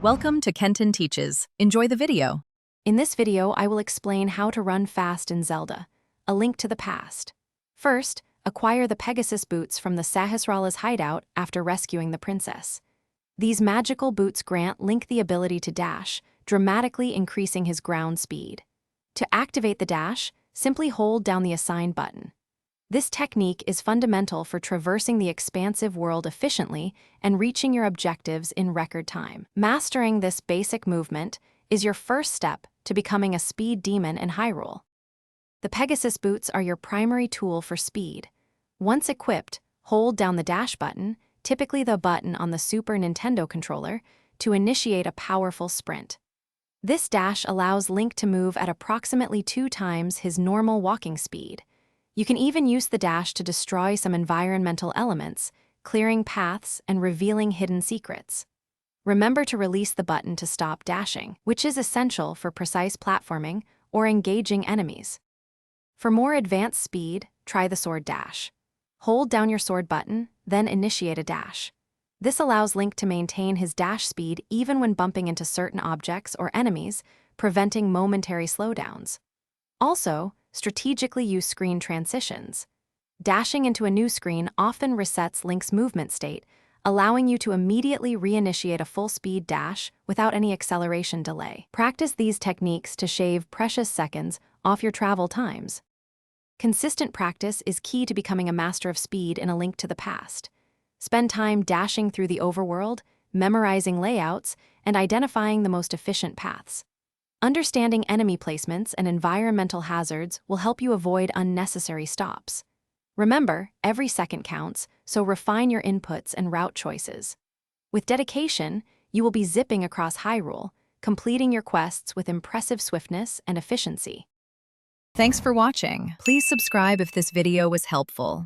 Welcome to Kenton Teaches. Enjoy the video. In this video, I will explain how to run fast in Zelda, A Link to the Past. First, acquire the Pegasus boots from the Sahasrah's hideout after rescuing the princess. These magical boots grant Link the ability to dash, dramatically increasing his ground speed. To activate the dash, simply hold down the assign button. This technique is fundamental for traversing the expansive world efficiently and reaching your objectives in record time. Mastering this basic movement is your first step to becoming a speed demon in Hyrule. The Pegasus boots are your primary tool for speed. Once equipped, hold down the dash button, typically the button on the Super Nintendo controller, to initiate a powerful sprint. This dash allows Link to move at approximately 2 times his normal walking speed. You can even use the dash to destroy some environmental elements, clearing paths and revealing hidden secrets. Remember to release the button to stop dashing, which is essential for precise platforming or engaging enemies. For more advanced speed, try the sword dash. Hold down your sword button, then initiate a dash. This allows Link to maintain his dash speed even when bumping into certain objects or enemies, preventing momentary slowdowns. Also, strategically use screen transitions. Dashing into a new screen often resets Link's movement state, allowing you to immediately reinitiate a full-speed dash without any acceleration delay. Practice these techniques to shave precious seconds off your travel times. Consistent practice is key to becoming a master of speed in A Link to the Past. Spend time dashing through the overworld, memorizing layouts, and identifying the most efficient paths. Understanding enemy placements and environmental hazards will help you avoid unnecessary stops. Remember, every second counts, so refine your inputs and route choices. With dedication, you will be zipping across Hyrule, completing your quests with impressive swiftness and efficiency. Thanks for watching. Please subscribe if this video was helpful.